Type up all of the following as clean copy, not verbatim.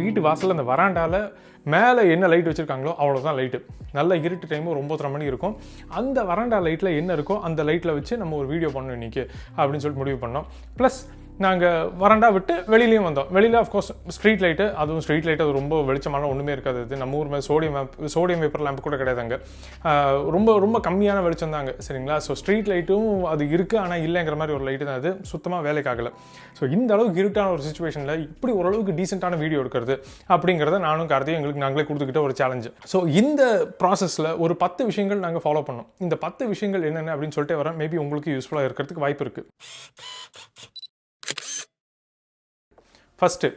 வீட்டு வாசலில் அந்த வராண்டாவில் மேலே என்ன லைட் வச்சுருக்காங்களோ அவ்வளோதான் லைட்டு. நல்ல இருட்டு டைமு ஒரு 9:30 மணி இருக்கும். அந்த வராண்டா லைட்டில் என்ன இருக்கோ அந்த லைட்டில் வச்சு நம்ம ஒரு வீடியோ பண்ணோம் இன்றைக்கி அப்படின்னு சொல்லிட்டு முடிவு பண்ணோம். ப்ளஸ் நாங்கள் வராண்டா விட்டு வெளியிலையும் வந்தோம். வெளியில் ஆஃப்கோர்ஸ் ஸ்ட்ரீட் லைட்டு, அதுவும் ஸ்ட்ரீட் லைட்டு அது ரொம்ப வெளிச்சமான ஒன்றுமே இருக்காது. அது நம்ம ஊர் மேலே சோடியம் வேப்பர் லேம்ப் கூட கிடையாது அங்கே. ரொம்ப ரொம்ப கம்மியான வெளிச்சம் தாங்க, சரிங்களா? ஸோ ஸ்ட்ரீட் லைட்டும் அது இருக்குது, ஆனால் இல்லைங்கிற மாதிரி ஒரு லைட்டு தான் அது. சுத்தமாக வேலைக்காகலை. ஸோ இந்த அளவுக்கு இருட்டான ஒரு சுச்சுவேஷனில் இப்படி ஓரளவுக்கு டீசெண்டான வீடியோ எடுக்கிறது அப்படிங்கிறத நானும் கார்த்தியும் எங்களுக்கு நாங்களே கொடுத்துக்கிட்ட ஒரு சேலஞ்சு. ஸோ இந்த ப்ராசஸில் ஒரு 10 விஷயங்கள் நாங்கள் ஃபாலோ பண்ணோம். இந்த 10 விஷயங்கள் என்னென்ன அப்படின்னு சொல்லிட்டு வரேன். மேபி உங்களுக்கு யூஸ்ஃபுல்லாக இருக்கிறதுக்கு வாய்ப்பு இருக்குது. ஃபஸ்ட்டு,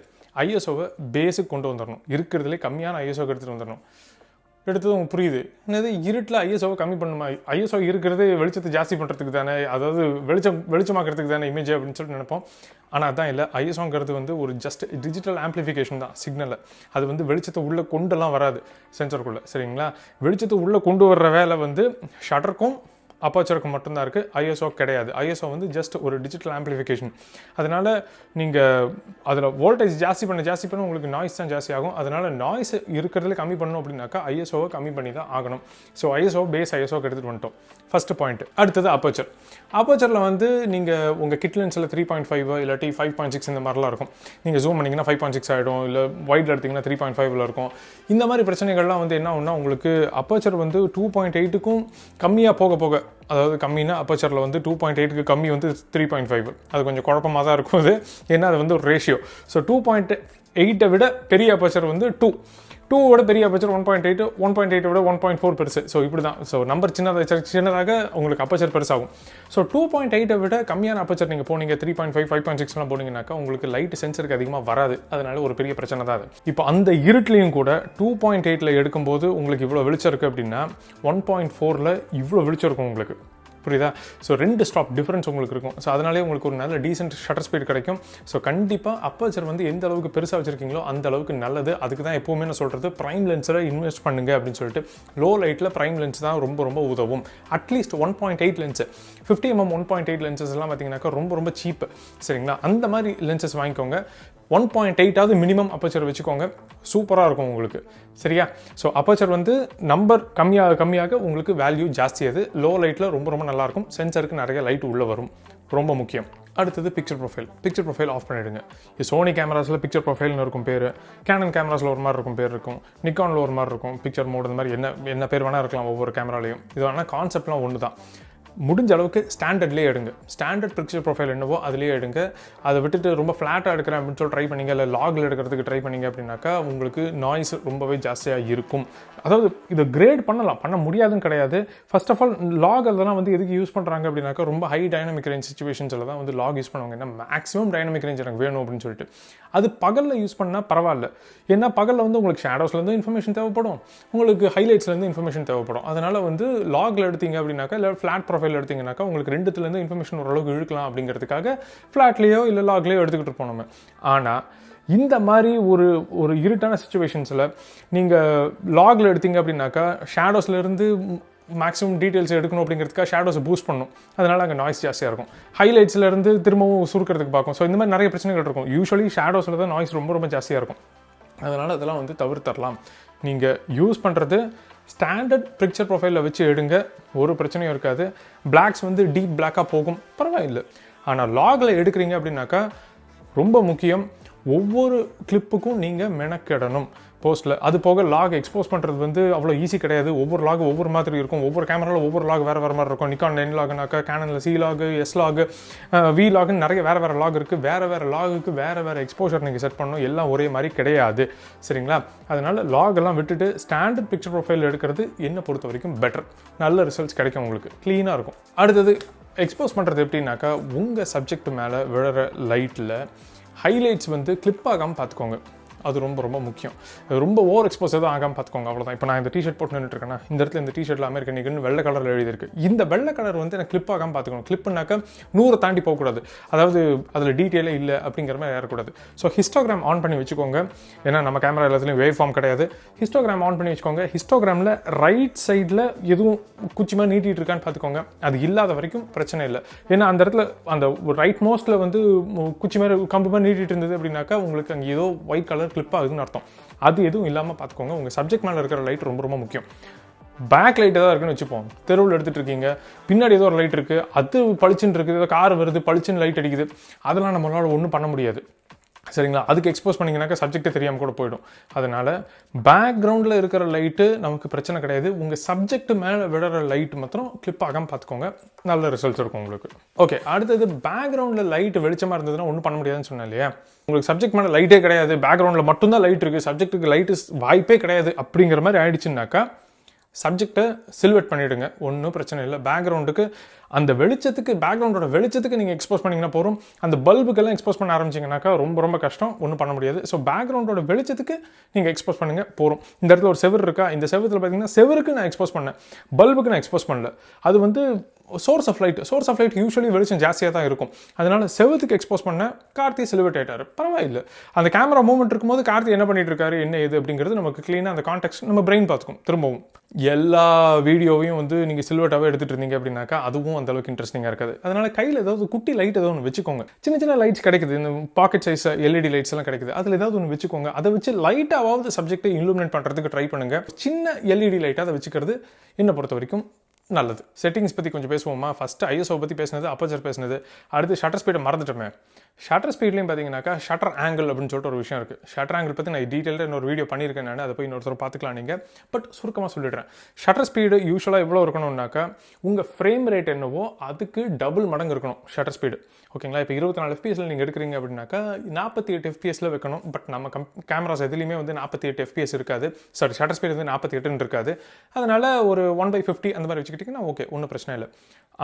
ஐஎஸ்ஓவை பேஸுக்கு கொண்டு வந்துடணும். இருக்கிறதுலே கம்மியான ஐஎஸ்ஓக்கு எடுத்துகிட்டு வந்துடணும். எடுத்தது உங்களுக்கு புரியுது, என்னது இருட்டில் ஐஎஸ்ஓவை கம்மி பண்ணுமா? ஐஎஸ்ஓ இருக்கிறது வெளிச்சத்தை ஜாஸ்தி பண்ணுறதுக்கு தானே, அதாவது வெளிச்சமாக்கிறதுக்கு தானே இமேஜ் அப்படின்னு சொல்லிட்டு நினைப்போம். ஆனால் அதான் இல்லை. ஐஎஸ்ஓங்கிறது வந்து ஒரு ஜஸ்ட் டிஜிட்டல் ஆம்ப்ளிஃபிகேஷன் தான், சிக்னலில். அது வந்து வெளிச்சத்தை உள்ளே கொண்டுலாம் வராது சென்சருக்குள்ளே, சரிங்களா? வெளிச்சத்தை உள்ளே கொண்டு வர்ற வேலை வந்து ஷட்டருக்கும் அப்பர்ச்சருக்கு மட்டும்தான் இருக்குது, ஐஎஸ்ஓ கிடையாது. ஐஎஸ்ஓ வந்து ஜஸ்ட் ஒரு டிஜிட்டல் ஆம்ப்ளிஃபிகேஷன். அதனால் நீங்கள் அதில் வோல்டேஜ் ஜாஸ்தி பண்ண உங்களுக்கு நாய்ஸ் தான் ஜாஸ்தி ஆகும். அதனால் நாய்ஸ் இருக்கிறதுல கம்மி பண்ணணும் அப்படின்னாக்கா ஐஎஸ்ஓவை கம்மி பண்ணி தான் ஆகணும். ஸோ ஐஎஸ்ஓ பேஸ் ஐஎஸ்ஓக்கு எடுத்துகிட்டு வந்துட்டோம். First point. அடுத்தது அப்பர்ச்சர். அப்பர்ச்சரில் வந்து நீங்கள் உங்கள் கிட் லென்ஸில் 3.5 இல்லாட்டி 5.6 இந்த மாதிரிலாம் இருக்கும். நீங்கள் ஜூம் பண்ணிங்கன்னா 5.6 ஆகிடும், இல்லை வைடில் எடுத்திங்கன்னா 3.5 இருக்கும். இந்த மாதிரி பிரச்சனைகள்லாம் வந்து என்ன ஆகும்னா, உங்களுக்கு அப்பர்ச்சர் வந்து 2.8க்கும் கம்மியாக போக, அதாவது கம்மினா அப்பர்ச்சரில் வந்து 2.8க்கு கம்மி வந்து 3.5. அது கொஞ்சம் குழப்பமாக தான் இருக்கும் அது, ஏன்னா அது வந்து ஒரு ரேஷியோ. ஸோ 2.8 விட பெரிய அப்பர்ச்சர் வந்து 2 பெரிய அப்பர்ச்சர் 1.8, 1.8 விட 1.4 பெருசு. ஸோ இப்படி தான். ஸோ நம்பர் சின்னதாக உங்களுக்கு அப்பர்ச்சர் பெருசாகும். ஸோ 2.8 விட கம்மியான அப்பர்ச்சர் நீங்கள் போனீங்க, 3.5, 5.6 போனீங்கன்னாக்கா உங்களுக்கு லைட் சென்சருக்கு அதிகமாக வராது. அதனால ஒரு பெரிய பிரச்சனை தான் அது. இப்போ அந்த இருட்லையும் கூட 2.8 எடுக்கும்போது உங்களுக்கு இவ்வளோ வெளிச்சம் இருக்குது அப்படின்னா 1.4 இவ்வளோ வெளிச்சம் இருக்கும் உங்களுக்கு. புரியுதா? ஸோ 2 ஸ்டாப் டிஃப்ரென்ஸ் உங்களுக்கு இருக்கும். ஸோ அதனாலே உங்களுக்கு ஒரு நல்ல டீசென்ட் ஷட்டர் ஸ்பீட் கிடைக்கும். ஸோ கண்டிப்பாக அப்பர்ச்சர் வந்து எந்த அளவுக்கு பெருசாக வச்சுருக்கீங்களோ அந்த அளவுக்கு நல்லது. அதுக்கு தான் எப்போவுமே நான் சொல்கிறது, ப்ரைம் லென்ஸில் இன்வெஸ்ட் பண்ணுங்க அப்படின்னு சொல்லிட்டு. லோ லைட்டில் ப்ரைம் லென்ஸ் தான் ரொம்ப ரொம்ப உதவும். அட்லீஸ்ட் 1.8 லென்ஸு, 50mm 1.8 லென்சஸ் எல்லாம் பார்த்தீங்கன்னாக்கா ரொம்ப ரொம்ப சீப்பு, சரிங்களா? அந்த மாதிரி லென்சஸ் வாங்கிக்கோங்க. 1.8 மினிமம் அப்பர்ச்சர் வச்சுக்கோங்க, சூப்பராக இருக்கும் உங்களுக்கு, சரியா? ஸோ அப்பர்ச்சர் வந்து நம்பர் கம்மியாக உங்களுக்கு வேல்யூ ஜாஸ்தியாது. லோ லைட்டில் ரொம்ப ரொம்ப நல்லாயிருக்கும். சென்சருக்கு நிறைய லைட் உள்ளே வரும், ரொம்ப முக்கியம். அடுத்தது பிக்சர் ப்ரொஃபைல் ஆஃப் பண்ணிவிடுங்க. சோனி கேமராஸில் பிக்சர் ப்ரொஃபைல்னு இருக்கும் பேர், கேனன் கேமராஸில் ஒரு மாதிரி இருக்கும் பேர் இருக்கும், நிக்கானில் ஒரு மாதிரி இருக்கும் பிக்சர் மோட். இந்த மாதிரி என்ன பேர் வேணால் இருக்கலாம் ஒவ்வொரு கேமராலையும். இது வேணால் கான்செப்ட்லாம் ஒன்று தான். முடிஞ்ச அளவுக்கு ஸ்டாண்டர்ட்லேயே எடுங்க. ஸ்டாண்டர்ட் பிக்சர் ப்ரொஃபைல் என்னவோ அதுலேயே எடுங்க. அதை விட்டுட்டு ரொம்ப ஃப்ளாட்டாக எடுக்கிறேன் அப்படின்னு சொல்லி ட்ரை பண்ணிங்க, இல்லை லாகில் எடுக்கிறதுக்கு ட்ரை பண்ணிங்க அப்படின்னாக்கா உங்களுக்கு நாய்ஸ் ரொம்பவே ஜாஸ்தியாக இருக்கும். அதாவது இது கிரேட் பண்ண முடியாதுன்னு கிடையாது. ஃபர்ஸ்ட் ஆஃப் ஆல் லாக் அதெல்லாம் வந்து எதுக்கு யூஸ் பண்ணுறாங்க அப்படின்னாக்கா, ரொம்ப ஹை டைனமிக் ரேஞ்ச் சுச்சுவேஷன்ஸில் தான் வந்து லாக் யூஸ் பண்ணுவாங்க. ஏன்னா மேக்ஸிமம் டைனமிக் ரேஞ்ச் எனக்கு வேணும் அப்படின்னு சொல்லிட்டு. அது பகலில் யூஸ் பண்ணால் பரவாயில்ல. ஏன்னா பகலில் வந்து உங்களுக்கு ஷேடோஸ்லேருந்து இன்ஃபர்மேஷன் தேவைப்படும், உங்களுக்கு ஹைலைட்ஸ்லேருந்து இன்ஃபர்மேஷன் தேவைப்படும். அதனால் வந்து லாகில் எடுத்தீங்க அப்படின்னாக்கா, இல்லை ஃப்ளாட் ப்ரொஃபைல் எடுத்தீங்கன்னாக்கா உங்களுக்கு 2த்துலேருந்து இன்ஃபர்மேஷன் ஓரளவுக்கு இழுக்கலாம் அப்படிங்கிறதுக்காக ஃப்ளாட்லேயோ இல்லை லாக்லேயோ எடுத்துக்கிட்டு இருப்போம் நம்ம. ஆனால் இந்த மாதிரி ஒரு இருட்டான சுச்சுவேஷன்ஸில் நீங்கள் லாகில் எடுத்தீங்க அப்படின்னாக்கா, ஷேடோஸ்லேருந்து மேக்ஸிமம் டீட்டெயில்ஸ் எடுக்கணும் அப்படிங்கிறதுக்காக ஷேடோஸை பூஸ்ட் பண்ணும். அதனால் அங்கே நாய்ஸ் ஜாஸ்தியாக இருக்கும். ஹைலைட்ஸ்லேருந்து திரும்பவும் சுருக்கிறதுக்கு பார்க்கும். ஸோ இந்த மாதிரி நிறைய பிரச்சனைகள் இருக்கும். யூஸ்வலி ஷேடோஸில் தான் நாய்ஸ் ரொம்ப ரொம்ப ஜாஸ்தியாக இருக்கும். அதனால் அதெல்லாம் வந்து தவிர்த்தரலாம். நீங்கள் யூஸ் பண்ணுறது ஸ்டாண்டர்ட் பிக்சர் ப்ரொஃபைலில் வச்சு எடுங்க, ஒரு பிரச்சனையும் இருக்காது. பிளாக்ஸ் வந்து டீப் பிளாக்காக போகும், பரவாயில்லை. ஆனால் லாகில் எடுக்கிறீங்க அப்படின்னாக்கா ரொம்ப முக்கியம், ஒவ்வொரு கிளிப்புக்கும் நீங்கள் மெனக்கிடணும் போஸ்ட்டில். அது போக லாக் எக்ஸ்போஸ் பண்ணுறது வந்து அவ்வளோ ஈஸி கிடையாது. ஒவ்வொரு லாக் ஒவ்வொரு மாதிரி இருக்கும். ஒவ்வொரு கேமராவில் ஒவ்வொரு லாக் வேறு மாதிரி இருக்கும். நிக்கான் 9 லாக்னாக்கா, கேனனில் C log, S log, V லாக்னு நிறைய வேறு லாக் இருக்குது. வேறு லாகுக்கு வேறு எக்ஸ்போஷர் நீங்கள் செட் பண்ணணும். எல்லாம் ஒரே மாதிரி கிடையாது, சரிங்களா? அதனால் லாக் எல்லாம் விட்டுட்டு ஸ்டாண்டர்ட் பிக்சர் ப்ரொஃபைல் எடுக்கிறது என்னை பொறுத்த வரைக்கும் பெட்டர். நல்ல ரிசல்ட்ஸ் கிடைக்கும் உங்களுக்கு, க்ளீனாக இருக்கும். அடுத்தது எக்ஸ்போஸ் பண்ணுறது எப்படின்னாக்கா, உங்கள் சப்ஜெக்ட் மேலே விழுற லைட்டில் ஹைலைட்ஸ் வந்து கிளிப் ஆகாமல் பார்த்துக்கோங்க. அது ரொம்ப ரொம்ப முக்கியம். ரொம்ப ஓவர் எக்ஸ்போஸ் எதுவும் ஆகாமல் பார்த்துக்கோங்க, அவ்வளோதான். இப்போ நான் இந்த டிஷர்ட் போட்டு நின்றுட்டுருக்கேன்னா, இந்த இடத்துல இந்த டிஷர்ட்டில் அமெரிக்கன் நீக்குன்னு வெள்ளை கலரில் எழுதியிருக்கு. இந்த வெள்ளை கலர் வந்து எனக்கு கிளிப் ஆகாமல் பார்த்துக்கணும். கிளிப்புனாக்கா 100 தாண்டி போகக்கூடாது. அதாவது அதில் டீட்டெயிலே இல்லை அப்படிங்கிற மாதிரி ஏறக்கூடாது. ஸோ ஹிஸ்டோகிராம் ஆன் பண்ணி வச்சுக்கோங்க. ஏன்னா நம்ம கேமரா எல்லாத்துலேயும் வேவ் ஃபார்ம் கிடையாது. ஹிஸ்டோகிராம் ஆன் பண்ணி வச்சுக்கோங்க. ஹிஸ்டோகிராமில் ரைட் சைடில் எதுவும் குச்சி மாதிரி நீட்டிகிட்டு இருக்கான்னு பார்த்துக்கோங்க. அது இல்லாத வரைக்கும் பிரச்சனை இல்லை. ஏன்னா அந்த இடத்துல அந்த ரைட் மோஸ்ட்டில் வந்து குச்சி மாதிரி கம்பு மாதிரி நீட்டிகிட்டு இருந்தது அப்படின்னாக்கா உங்களுக்கு அங்கே ஏதோ ஒயிட் கலர் கிளிப் ஆகுதுன்னு அர்த்தம். அது எதுவும் இல்லாமல் பார்த்துக்கோங்க. உங்கள் சப்ஜெக்ட் மேலே இருக்கிற லைட் ரொம்ப ரொம்ப முக்கியம். பேக் லைட் ஏதாவது இருக்குன்னு வச்சுப்போம், தெருவில் எடுத்துகிட்டு இருக்கீங்க, பின்னாடி ஏதோ ஒரு லைட் இருக்குது, அது பளிச்சுன்னு இருக்குது, ஏதோ கார் வருது பளிச்சுன்னு லைட் அடிக்குது, அதெல்லாம் நம்மளால் ஒன்றும் பண்ண முடியாது. சரிங்களா? அதுக்கு எக்ஸ்போஸ் பண்ணிங்கனாக்கா சப்ஜெக்டே தெரியாமல் கூட போயிடும். அதனால் பேக்ரவுண்டில் இருக்கிற லைட்டு நமக்கு பிரச்சனை கிடையாது. உங்கள் சப்ஜெக்ட் மேலே விடுற லைட்டு மாத்திரம் கிளிப் ஆகாமல் பார்த்துக்கோங்க. நல்ல ரிசல்ட்ஸ் இருக்கும் உங்களுக்கு. ஓகே, அடுத்தது பேக்ரவுண்டில் லைட் வெளிச்சமாக இருந்ததுன்னா ஒன்றும் பண்ண முடியாதுன்னு சொன்னேன் இல்லையா? உங்களுக்கு சப்ஜெக்ட் மேலே லைட்டே கிடையாது, பேக்ரவுண்டில் மட்டும்தான் லைட் இருக்குது, சப்ஜெக்ட்டுக்கு லைட்டு வாய்ப்பே கிடையாது அப்படிங்கிற மாதிரி ஆயிடுச்சுன்னாக்கா சப்ஜெக்டை சில்வெட் பண்ணிவிடுங்க, ஒன்றும் பிரச்சனை இல்லை. பேக்ரவுண்டுக்கு அந்த வெளிச்சத்துக்கு, பேக்ரவுண்டோட வெளிச்சத்துக்கு நீங்கள் எக்ஸ்போஸ் பண்ணிங்கன்னா போகிறோம். அந்த பல்புக்கெல்லாம் எக்ஸ்போஸ் பண்ண ஆரம்பிச்சிங்கனாக்கா ரொம்ப கஷ்டம், ஒன்றும் பண்ண முடியாது. ஸோ பேக்ரவுண்டோட வெளிச்சத்துக்கு நீங்கள் எக்ஸ்போஸ் பண்ணுங்கள் போகிறோம். இந்த இடத்துல ஒரு செவர் இருக்கா, இந்த செவத்தில் பார்த்தீங்கன்னா செவருக்கு நான் எக்ஸ்போஸ் பண்ணேன், பல்புக்கு நான் எக்ஸ்போஸ் பண்ணல. அது வந்து சோர்ஸ் ஆஃப் லைட் யூஸ்வலி வெளிச்சம் ஜாஸ்தியாக தான் இருக்கும். அதனால் செவத்துக்கு எக்ஸ்போஸ் பண்ண கார்த்தி சிலுவேட் ஆகிட்டார், பரவாயில்லை. அந்த கேமரா மூவ்மெண்ட் இருக்கும்போது கார்த்தி என்ன பண்ணிட்டு இருக்காரு, என்ன ஏது அப்படிங்கிறது நமக்கு க்ளீனாக அந்த கான்டெக்ட் நம்ம பிரெயின் பார்த்துக்கும். திரும்பவும் எல்லா வீடியோவையும் வந்து நீங்கள் சில்வெட்டாகவே எடுத்துகிட்டு இருந்தீங்க அப்படின்னாக்கா அதுவும் அந்த அளவுக்கு இன்ட்ரெஸ்டிங்காக இருக்காது. அதனால் கையில் ஏதாவது குட்டி லைட் ஏதாவது ஒன்று வச்சுக்கோங்க. சின்ன லைட்ஸ் கிடைக்குது, இந்த பாக்கெட் சைஸ் எல்இடி லைட்ஸ் எல்லாம் கிடைக்குது, அதில் ஏதாவது ஒன்று வச்சுக்கோங்க. அதை வச்சு லைட்டாவது சப்ஜெக்டை இலுமினேட் பண்ணுறதுக்கு ட்ரை பண்ணுங்கள். சின்ன எல்இடி லைட்டாக அதை வச்சுக்கிறது என்னை பொறுத்த வரைக்கும் நல்லது. செட்டிங்ஸ் பற்றி கொஞ்சம் பேசுவோமா? ஃபஸ்ட்டு ஐஎஸ்ஓ பற்றி பேசினது, அப்பச்சர் பேசினது, அடுத்து ஷட்டர் ஸ்பீடை மறந்துட்டோமே. ஷட்டர் ஸ்பீட்லேயும் பார்த்தீங்கன்னாக்கா ஷட்டர் ஆங்கிள் அப்படின்னு சொல்லிட்டு ஒரு விஷயம் இருக்குது. ஷட்டர் ஆங்கிள் பற்றி நான் டீட்டெயிலாக இன்னொரு வீடியோ பண்ணியிருக்கேன், நான் அதை போய் இன்னொருத்தர் பார்த்துக்கலாம் நீங்கள். பட் சுருக்கமாக சொல்லிடுறேன். ஷட்டர் ஸ்பீடு யூஸ்வலாக எவ்வளோ இருக்கணும்னாக்கா உங்கள் ஃப்ரேம் ரேட் என்னவோ அதுக்கு டபுள் மடங்கு இருக்கணும் ஷட்டர் ஸ்பீடு. ஓகேங்களா? இப்போ 24 FPS நீங்கள் எடுக்கிறீங்க அப்படின்னாக்கா 48 FPS வைக்கணும். பட் நம்ம கேமராஸ் எதுலேயுமே வந்து 48 FPS இருக்காது. சாரி, ஷட்டர் ஸ்பீடு வந்து 48 இருக்காது. அதனால் ஒரு 1/50 அந்த மாதிரி வச்சுக்கிட்டிங்கன்னா ஓகே, ஒன்றும் பிரச்சனை இல்லை.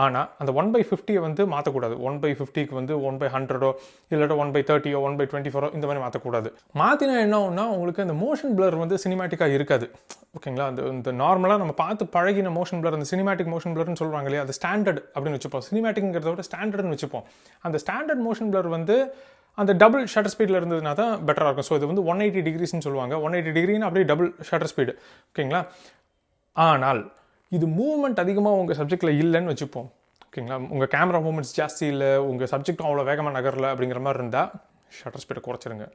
ஆனால் அந்த 1/50 வந்து மாற்றக்கூடாது. 1/50க்கு வந்து 1/100 இல்லாட்ட 1/30 1/24 இந்த மாதிரி மாற்றக்கூடாது. மாற்றினா என்ன ஆகும்னா உங்களுக்கு அந்த மோஷன் பிளர் வந்து சினிமேட்டிக்காக இருக்காது. ஓகேங்களா? இந்த நார்மலாக நம்ம பார்த்து பழகின மோஷன் பிளர், அந்த சினிமேட்டிக் மோஷன் பிளர்னு சொல்கிறாங்க இல்லையா, அது ஸ்டாண்டர்ட் அப்படின்னு வச்சுப்போம். சினிமேட்டிக்ங்கிறத விட ஸ்டாண்டர்ட்னு வச்சுப்போம். அந்த ஸ்டாண்டர்ட் மோஷன் பிளர் வந்து அந்த டபுள் ஷட்டர் ஸ்பீடில் இருந்ததுனா தான் பெட்டராக இருக்கும். ஸோ இது வந்து 180 டிகிரிஸ்ன்னு சொல்லுவாங்க. 180 டிகிரின்னு அப்படியே டபுள் ஷட்டர் ஸ்பீடு. ஓகேங்களா? ஆனால் இது மூவ்மெண்ட் அதிகமாக உங்கள் சப்ஜெக்டில் இல்லைன்னு வச்சுப்போம். ஓகேங்களா? உங்கள் கேமரா மூவ்மெண்ட்ஸ் ஜாஸ்தி இல்லை, உங்கள் சப்ஜெக்டும் அவ்வளோ வேகமாக நகரல அப்படிங்கிற மாதிரி இருந்தால் ஷட்டர் ஸ்பீடை குறைச்சிருங்க.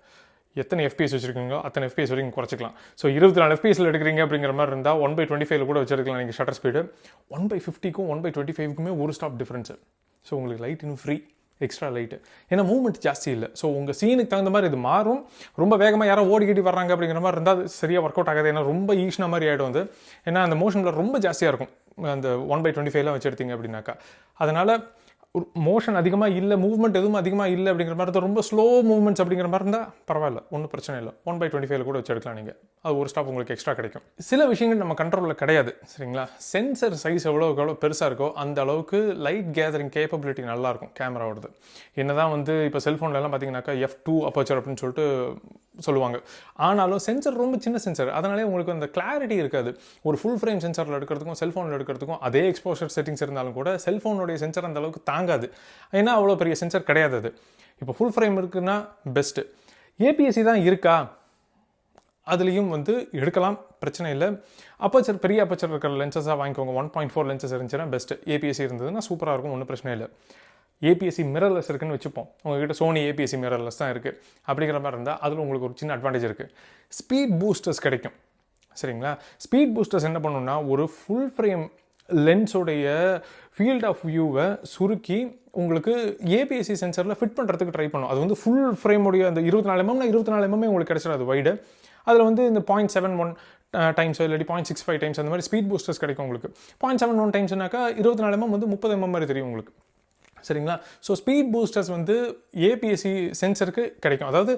எத்தனை FPS வச்சுருக்கீங்களோ அத்தனை FPS வரைக்கும் குறைச்சிக்கலாம். ஸோ 24 FPSல எடுக்கிறீங்க அப்படிங்கிற மாதிரி இருந்தால் 1/25 கூட வச்சுருக்கலாம் நீங்கள் ஷட்டர் ஸ்பீடு. 1/50க்கும் 1/25க்குமே ஒரு ஸ்டாப் டிஃப்ரென்ஸு. ஸோ உங்களுக்கு லைட் இன்னும் ஃப்ரீ, எக்ஸ்ட்ரா லைட்டு. ஏன்னா மூவ்மெண்ட் ஜாஸ்தி இல்லை. ஸோ உங்கள் சீனுக்கு தகுந்த மாதிரி இது மாறும். ரொம்ப வேகமாக யாரோ ஓடிக்கிட்டு வர்றாங்க அப்படிங்கிற மாதிரி இருந்தால் அது சரியாக ஒர்க் அவுட் ஆகாது. ஏன்னா ரொம்ப ஈஸின மாதிரி ஆகிடும் வந்து. ஏன்னா அந்த மோஷனில் ரொம்ப ஜாஸ்தியாக இருக்கும் அந்த 1/25 வச்சு எடுத்தீங்க அப்படின்னாக்கா. அதனால் மோஷன் அதிகமாக இல்லை, மூவ்மெண்ட் எதுவும் அதிகமாக இல்லை அப்படிங்கிற மாதிரி இருந்தால், ரொம்ப ஸ்லோ மூவ்மெண்ட்ஸ் அப்படிங்கிற மாதிரி இருந்தால் பரவாயில்ல, ஒன்றும் பிரச்சனை இல்லை. 1/25 கூட வச்சு எடுக்கலாம் நீங்கள். அது ஒரு ஸ்டாப் உங்களுக்கு எக்ஸ்ட்ரா கிடைக்கும். சில விஷயங்கள் நம்ம கண்ட்ரோலில் கிடையாது. சரிங்களா? சென்சர் சைஸ் எவ்வளோ பெருசாக இருக்கோ அந்த அளவுக்கு லைட் கேதரிங் கேப்பபிலிட்டி நல்லாயிருக்கும் கேமராவோடது. என்னதான் வந்து இப்போ செல்ஃபோன்லலாம் பார்த்தீங்கன்னாக்கா f2 அப்பச்சர் அப்படின்னு சொல்லிட்டு சொல்லுவாங்க. ஆனாலும் சென்சர் ரொம்ப சின்ன சென்சர், அதனாலே உங்களுக்கு அந்த கிளாரிட்டி இருக்காது. ஒரு ஃபுல் ஃப்ரேம் சென்சரில் எடுக்கிறதுக்கும் செல்ஃபோனில் எடுக்கிறதுக்கும் அதே எக்ஸ்போஷர் செட்டிங்ஸ் இருந்தாலும் கூட செல்ஃபோனுடைய சென்சர் அந்த அளவுக்கு தாங்காது. ஏன்னா அவ்வளோ பெரிய சென்சர் கிடையாது அது. இப்போ ஃபுல் ஃப்ரேம் இருக்குன்னா பெஸ்ட்டு. APS-C தான் இருக்கா, அதுலேயும் வந்து எடுக்கலாம், பிரச்சனை இல்லை. அப்பச்சர் பெரிய அப்பச்சர் இருக்கிற லென்சஸாக வாங்கிக்கோங்க. 1.4 லென்சஸ் இருந்துச்சுன்னா பெஸ்ட்டு. APS-C இருந்ததுன்னா சூப்பராக இருக்கும், ஒன்றும் பிரச்சனை இல்லை. APS-C மிரர்லெஸ் இருக்குன்னு வச்சுப்போம். உங்ககிட்ட சோனி APS-C மிரர்லெஸ் தான் இருக்குது அப்படிங்கிற மாதிரி இருந்தால் அதில் உங்களுக்கு ஒரு சின்ன அட்வான்டேஜ் இருக்குது. ஸ்பீட் பூஸ்டர்ஸ் கிடைக்கும். சரிங்களா? ஸ்பீட் பூஸ்டர்ஸ் என்ன பண்ணுன்னா ஒரு ஃபுல் ஃப்ரேம் லென்ஸோடைய ஃபீல்ட் ஆஃப் வியூவை சுருக்கி உங்களுக்கு APS-C சென்சரில் ஃபிட் பண்ணுறதுக்கு ட்ரை பண்ணும். அது வந்து ஃபுல் ஃப்ரேமுடைய அந்த 24 mm 24 mm உங்களுக்கு கிடைச்சிடாது வைடு. அதில் வந்து இந்த 0.71 டைம்ஸ் இல்லாட்டி 0.65 டைம்ஸ் அந்த மாதிரி ஸ்பீட் பூஸ்டர்ஸ் கிடைக்கும் உங்களுக்கு. 0.71 டைம்ஸ்னாக்கா 24 mm வந்து 30 mm மாதிரி தெரியும் உங்களுக்கு. சரிங்களா? ஸோ ஸ்பீட் பூஸ்டர்ஸ் வந்து APS-C சென்சருக்கு கிடைக்கும். அதாவது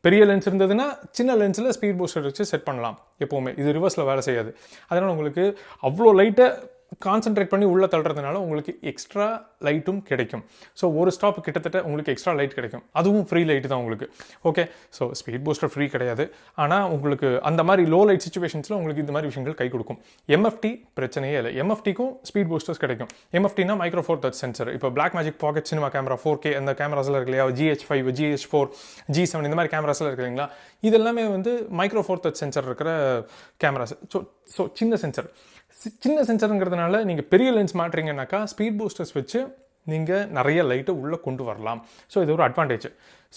பெரிய லென்ஸ் இருந்ததுன்னா சின்ன லென்ஸில் ஸ்பீட் பூஸ்டர் வச்சு செட் பண்ணலாம் எப்போவுமே. இது ரிவர்ஸில் வேலை செய்யாது. அதனால் உங்களுக்கு அவ்வளோ லைட்டை கான்சென்ட்ரேட் பண்ணி உள்ளே தள்ளுறதுனால உங்களுக்கு எக்ஸ்ட்ரா லைட்டும் கிடைக்கும். ஸோ ஒரு ஸ்டாப் கிட்டத்தட்ட உங்களுக்கு எக்ஸ்ட்ரா லைட் கிடைக்கும். அதுவும் ஃப்ரீ லைட்டு தான் உங்களுக்கு. Okay, so speed booster free கிடையாது. ஆனால் உங்களுக்கு அந்த மாதிரி லோ லைட் சுச்சுவேஷன்ஸில் உங்களுக்கு இந்த மாதிரி விஷயங்கள் கை கொடுக்கும். MFT பிரச்சனையே இல்லை. MFT-க்கும் ஸ்பீட் பூஸ்டர்ஸ் கிடைக்கும். MFT-னா மைக்ரோ ஃபோர் டச் சென்சர். இப்போ Blackmagic pocket cinema camera 4K அந்த கேமராஸில் இருக்கு இல்லையா, GH5 GH4 G7 இந்த மாதிரி கேமராஸில் இருக்கு இல்லைங்களா, இது எல்லாமே வந்து மைக்ரோ ஃபோர் டச் சென்சர் இருக்கிற கேமராஸ். ஸோ சின்ன சென்சர். சின்ன சென்சருங்கிறதுனால நீங்கள் பெரிய லென்ஸ் மாட்டுறீங்கன்னாக்கா ஸ்பீட் பூஸ்டர்ஸ் வச்சு நீங்கள் நிறைய லைட்டை உள்ளே கொண்டு வரலாம். ஸோ இது ஒரு அட்வான்டேஜ்.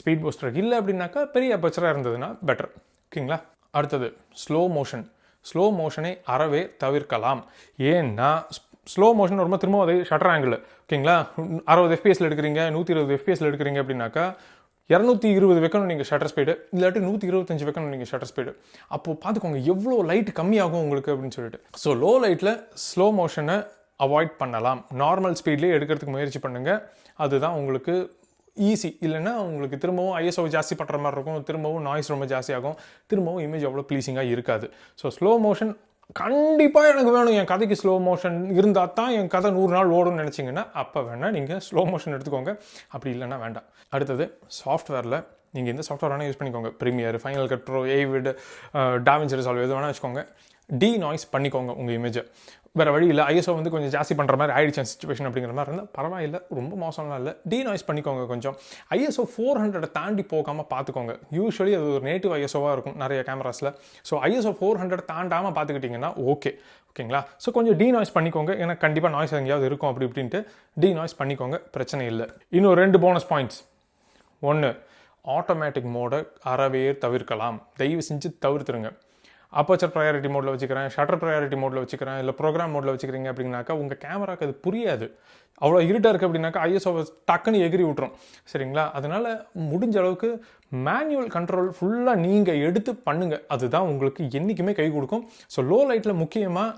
ஸ்பீட் பூஸ்டர் இல்லை அப்படின்னாக்கா பெரிய அப்பச்சராக இருந்ததுன்னா பெட்டர். ஓகேங்களா? அடுத்தது ஸ்லோ மோஷனை அறவே தவிர்க்கலாம். ஏன்னா ஸ்லோ மோஷன் ரொம்ப திரும்ப அதே ஷட்டர் ஆங்கிள். ஓகேங்களா? 60 எஃபிஎஸ்ல எடுக்கிறீங்க, 120 எஃபிஎஸ்ல எடுக்கிறீங்க அப்படின்னாக்கா 220 வைக்கணும் நீங்கள் ஷட்டர் ஸ்பீடு, இல்லாட்டி 125 வைக்கணும் நீங்கள் ஷட்டர் ஸ்பீடு. அப்போது பார்த்துக்கோங்க எவ்வளோ லைட் கம்மியாகும் உங்களுக்கு அப்படின்னு சொல்லிட்டு. ஸோ லோ லைட்டில் ஸ்லோ மோஷனை அவாய்ட் பண்ணலாம். நார்மல் ஸ்பீட்லேயே எடுக்கிறதுக்கு முயற்சி பண்ணுங்கள். அதுதான் உங்களுக்கு ஈஸி. இல்லைன்னா உங்களுக்கு திரும்பவும் ஐஎஸ்ஓ ஜாஸ்தி பண்ணுற மாதிரி இருக்கும், திரும்பவும் நாய்ஸ் ரொம்ப ஜாஸ்தியாகும், திரும்பவும் இமேஜ் அவ்வளோ ப்ளீஸிங்காக இருக்காது. ஸோ ஸ்லோ மோஷன் கண்டிப்பாக எனக்கு வேணும், என் கதைக்கு ஸ்லோ மோஷன் இருந்தால் தான் என் கதை 100 நாள் ஓடும்னு நினச்சிங்கன்னா அப்போ வேணால் நீங்கள் ஸ்லோ மோஷன் எடுத்துக்கோங்க. அப்படி இல்லைன்னா வேண்டாம். அடுத்தது சாஃப்ட்வேரில் நீங்கள் எந்த சாஃப்ட்வேர் வேணால் யூஸ் பண்ணிக்கோங்க. Premiere, final cut pro, Avid, DaVinci Resolve எது வேணால் வச்சுக்கோங்க. நாய்ஸ் பண்ணிக்கோங்க உங்கள் இமேஜை. வேறு வழி இல்லை, ஐஎஸ்ஓ வந்து கொஞ்சம் ஜாஸ்தி பண்ணுற மாதிரி ஆயிடுச்சு சிச்சுவேஷன் அப்படிங்கிற மாதிரி இருந்தால் பரவாயில்லை, ரொம்ப மோசம்லாம் இல்லை. நாய்ஸ் பண்ணிக்கோங்க கொஞ்சம். ஐஎஸ்ஓ 400 தாண்டி போகாமல் பார்த்துக்கோங்க. யூஸ்வலி அது ஒரு நேட்டிவ் ஐஎஸ்ஓவாக இருக்கும் நிறைய கேமராஸில். ஸோ ஐஎஸ்ஓ 400 தாண்டாமல் பார்த்துக்கிட்டிங்கன்னா ஓகேங்களா? ஸோ கொஞ்சம் நாய்ஸ் பண்ணிக்கோங்க. ஏன்னா கண்டிப்பாக நாய்ஸ் எங்கேயாவது இருக்கும் அப்படி இப்படின்ட்டு நாய்ஸ் பண்ணிக்கோங்க, பிரச்சனை இல்லை. இன்னும் 2 போனஸ் பாயிண்ட்ஸ். 1, ஆட்டோமேட்டிக் மோடை அறவே தவிர்க்கலாம். தயவு செஞ்சு தவிர்த்துருங்க. அப்பர்ச்சர் ப்ரையாரிட்டி மோடில் வச்சுக்கிறேன், ஷட்டர் ப்ரையாரிட்டி மோடில் வச்சுக்கிறேன், இல்லை ப்ரோக்ராம் மோடில் வச்சுக்கிறீங்க அப்படின்னாக்கா உங்கள் கேமராக்கு அது புரியாது. அவ்வளோ இருட்டாக இருக்குது அப்படின்னாக்கா ஐஎஸ்ஓவை டக்குன்னு எகிரி விட்டுரும். சரிங்களா? அதனால் முடிஞ்ச அளவுக்கு மேனுவல் கண்ட்ரோல் ஃபுல்லாக நீங்கள் எடுத்து பண்ணுங்கள். அதுதான் உங்களுக்கு என்றைக்குமே கை கொடுக்கும். ஸோ லோ லைட்டில் முக்கியமாக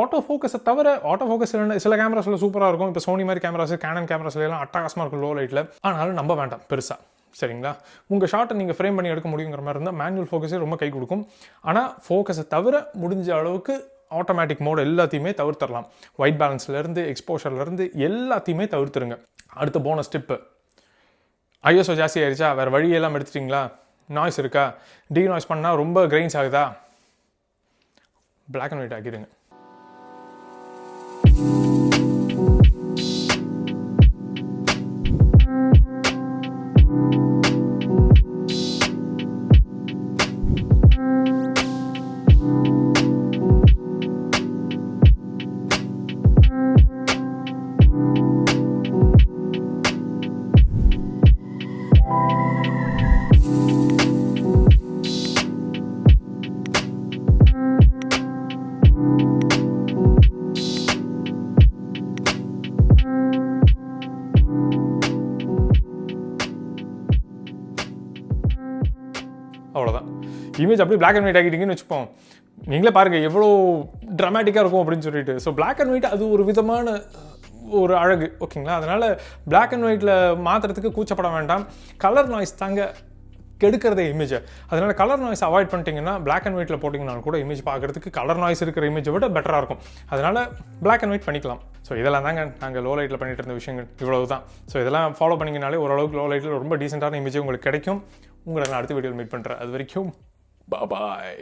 ஆட்டோ ஃபோக்கஸை தவிர, ஆட்டோ ஃபோக்கஸ் சில கேமராஸில் சூப்பராக இருக்கும். இப்போ சோனி மாதிரி கேமராஸ், கேனன் கேமராஸ்லாம் அட்டகாசமாக இருக்கும் லோ லைட்டில். ஆனாலும் நம்ப வேண்டாம் பெருசாக. சரிங்களா? உங்கள் ஷாட்டை நீங்கள் ஃப்ரேம் பண்ணி எடுக்க முடியுங்கிற மாதிரி இருந்தால் மேனுவல் ஃபோக்கஸே ரொம்ப கை கொடுக்கும். ஆனால் ஃபோக்கஸை தவிர முடிஞ்ச அளவுக்கு ஆட்டோமேட்டிக் மோட் எல்லாத்தையுமே தவிர்த்தரலாம். ஒயிட் பேலன்ஸ்லேருந்து எக்ஸ்போஷர்லேருந்து எல்லாத்தையுமே தவிர்த்துருங்க. அடுத்த போனஸ் டிப்பு, ஐஎஸ்ஓ ஜாஸ்தி ஆயிடுச்சா, வேறு வழியெல்லாம் எடுத்துட்டிங்களா, நாய்ஸ் இருக்கா, நாய்ஸ் பண்ணால் ரொம்ப கிரெயின்ஸ் ஆகுதா, பிளாக் அண்ட் ஒயிட் ஆக்கிடுங்க. அவ்வளோதான். இமேஜ் அப்படியே பிளாக் அண்ட் ஒயிட் ஆகிட்டீங்கன்னு வச்சுப்போம். நீங்களே பாருங்கள் எவ்வளோ ட்ராமேட்டிக்காக இருக்கும் அப்படின்னு சொல்லிட்டு. ஸோ பிளாக் அண்ட் ஒயிட் அது ஒரு விதமான ஒரு அழகு. ஓகேங்களா? அதனால் பிளாக் அண்ட் ஒயிட்டில் மாற்றுறதுக்கு கூச்சப்பட வேண்டாம். கலர் நாய்ஸ் தாங்க கெடுக்கிறதே இமேஜை. அதனால் கலர் நாய்ஸ் அவாய்ட் பண்ணிட்டீங்கன்னா பிளாக் அண்ட் ஒயிட்டில் போட்டிங்கனாலும் கூட இமேஜ் பார்க்குறதுக்கு கலர் நாய்ஸ் இருக்கிற இமேஜை விட பெட்டராக இருக்கும். அதனால் பிளாக் அண்ட் ஒயிட் பண்ணிக்கலாம். ஸோ இதெல்லாம் தாங்க நாங்கள் லோ லைட்டில் பண்ணிட்டு இருந்த விஷயங்கள் இவ்வளவு தான். ஸோ இதெல்லாம் ஃபாலோ பண்ணிங்கனாலே ஓரளவுக்கு லோ லைட்டில் ரொம்ப டீசெண்டான இமேஜ் உங்களுக்கு கிடைக்கும். உங்களை நான் அடுத்த வீடியோவில் மீட் பண்ணுறேன். அது வரைக்கும் பாய்.